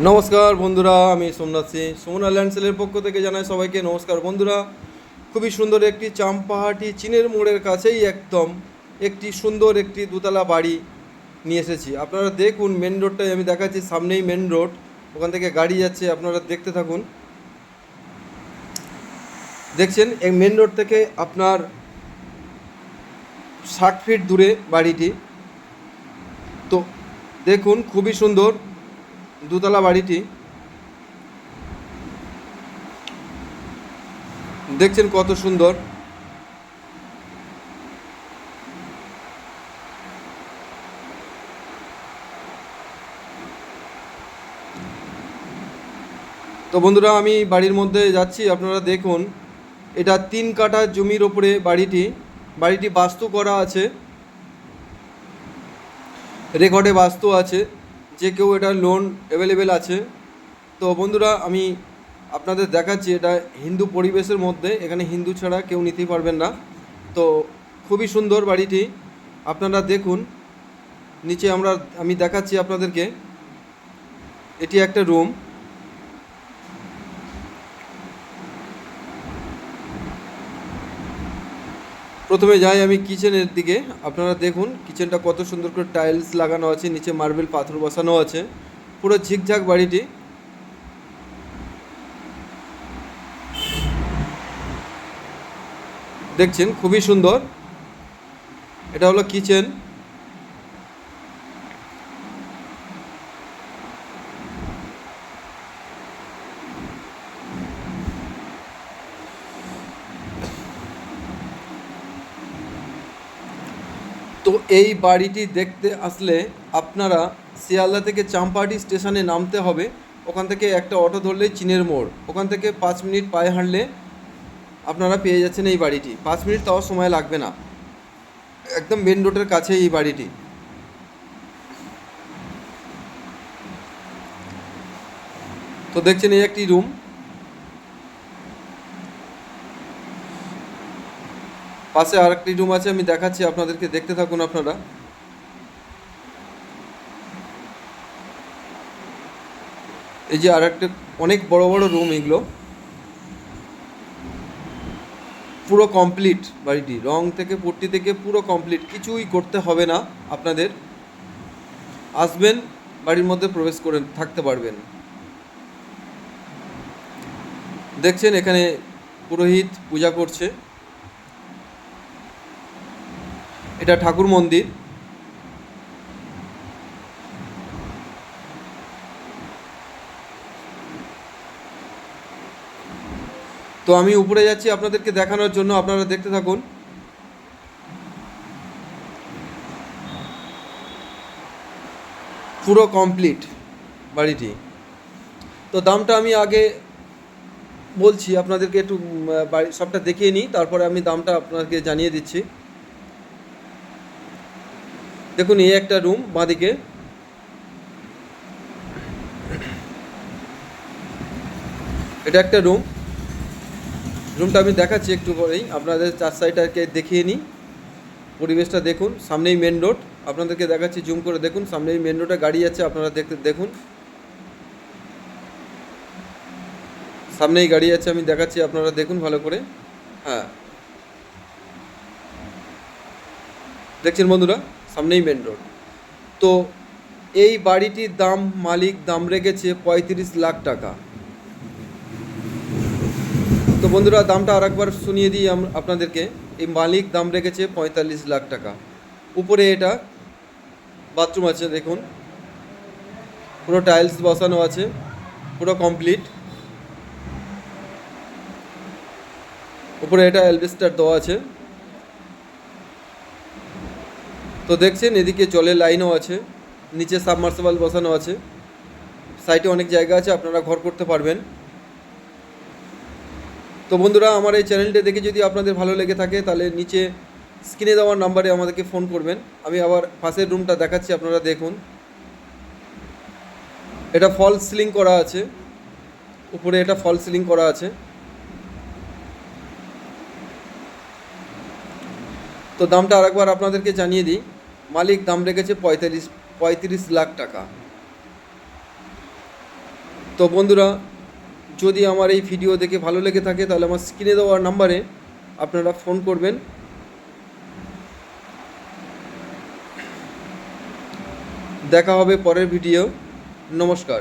নমস্কার বন্ধুরা, আমি সোমনাথ সিং সুমনা ল্যান্ডসেলের পক্ষ থেকে জানাই সবাইকে নমস্কার। বন্ধুরা, খুবই সুন্দর একটি চাম্পাহাটি চীনের মোড়ের কাছেই একদম একটি সুন্দর একটি দোতলা বাড়ি নিয়ে এসেছি। আপনারা দেখুন, মেন রোডটাই আমি দেখাচ্ছি, সামনেই মেন রোড, ওখান থেকে গাড়ি যাচ্ছে, আপনারা দেখতে থাকুন। দেখছেন, এই মেন রোড থেকে আপনার 60 ফিট দূরে বাড়িটি। তো দেখুন, খুবই সুন্দর দোতলা বাড়িটি। দেখছেন কত সুন্দর। তো বন্ধুরা, আমি বাড়ির মধ্যে যাচ্ছি, আপনারা দেখুন। এটা 3 কাঠা জমির ওপরে বাড়িটি বাস্তু করা আছে, রেকর্ডে বাস্তু আছে, যে কেউ এটা লোন অ্যাভেলেবেল আছে। তো বন্ধুরা, আমি আপনাদের দেখাচ্ছি, এটা হিন্দু পরিবেশের মধ্যে, এখানে হিন্দু ছাড়া কেউ নিতেই পারবেন না। তো খুবই সুন্দর বাড়িটি, আপনারা দেখুন। নিচে আমি দেখাচ্ছি আপনাদেরকে, এটি একটা রুম। প্রথমে যাই আমি কিচেনের দিকে। আপনারা দেখুন কিচেনটা কত সুন্দর করে টাইলস লাগানো আছে, নিচে মার্বেল পাথর বসানো আছে, পুরো ঝিকঝাক বাড়িটি। দেখছেন খুবই সুন্দর। এটা হলো কিচেন। তো এই বাড়িটি দেখতে আসলে আপনারা শিয়ালদা থেকে চাম্পাহাটি স্টেশনে নামতে হবে। ওখান থেকে একটা অটো ধরলেই চীনের মোড়, ওখান থেকে 5 মিনিট পায়ে হাঁটলে আপনারা পেয়ে যাচ্ছেন এই বাড়িটি। 5 মিনিট তাও সময় লাগবে না, একদম মেন রোডের কাছে এই বাড়িটি। তো দেখছেন, এই একটি রুম, পাশে আর একটি রুম আছে, আমি দেখাচ্ছি আপনাদেরকে, দেখতে থাকুন আপনারা। এই যে আর একটা, অনেক বড় বড় রুম এগুলো, পুরো কমপ্লিট বাড়িটি, রং থেকে পুট্টি থেকে পুরো কমপ্লিট, কিছুই করতে হবে না আপনাদের। আসবেন, বাড়ির মধ্যে প্রবেশ করে থাকতে পারবেন। দেখছেন এখানে পুরোহিত পূজা করছে, এটা ঠাকুর মন্দির। তো আমি উপরে যাচ্ছি আপনাদেরকে দেখানোর জন্য, আপনারা দেখতে থাকুন। পুরো কমপ্লিট বাড়িটি। তো দামটা আমি আগে বলছি আপনাদেরকে, একটু বাড়ি সবটা দেখিয়ে নিই, তারপরে আমি দামটা আপনাকে জানিয়ে দিচ্ছি। দেখুন, এই একটা রুম বাঁদিকে, এটা একটা রুমটা আমি দেখাচ্ছি একটু পরেই আপনাদের। 4 সাইডটাকে দেখিয়ে নিই, পরিবেশটা দেখুন। সামনেই মেন রোড, আপনাদেরকে দেখাচ্ছি, জুম করে দেখুন, সামনেই মেন রোডে গাড়ি যাচ্ছে, আপনারা দেখুন, সামনেই গাড়ি আছে, আমি দেখাচ্ছি, আপনারা দেখুন ভালো করে। হ্যাঁ, দেখছেন বন্ধুরা, সামনেই মেন রোড। তো এই বাড়িটির দাম, মালিক দাম রেখেছে 35 লাখ টাকা। তো বন্ধুরা, দামটা আর একবার শুনিয়ে দিই আপনাদেরকে। এই মালিক দাম রেখেছে 45 লাখ টাকা। উপরে এটা বাথরুম আছে, দেখুন পুরো টাইলস বসানো আছে, পুরো কমপ্লিট। উপরে এটা অ্যালবেস্টার দেওয়া আছে। তো দেখছেন, এদিকে জলের লাইনও আছে, নিচে সাবমার্সিবল বসানো আছে, সাইডে অনেক জায়গা আছে, আপনারা ঘর করতে পারবেন। তো বন্ধুরা, আমার এই চ্যানেলটা দেখে যদি আপনাদের ভালো লেগে থাকে, তাহলে নিচে স্ক্রিনে দেওয়ার নাম্বারে আমাদেরকে ফোন করবেন। আমি আবার পাশের রুমটা দেখাচ্ছি, আপনারা দেখুন। এটা ফল সিলিং করা আছে, উপরে এটা ফল সিলিং করা আছে। তো দামটা আরেকবার আপনাদেরকে জানিয়ে দিই, মালিক দাম রেখেছে 35 লাখ টাকা। তো বন্ধুরা, যদি আমার এই ভিডিও দেখে ভালো লেগে থাকে তাহলে আমার স্ক্রিনে দেওয়া নাম্বারে আপনারা ফোন করবেন। দেখা হবে পরের ভিডিও। নমস্কার।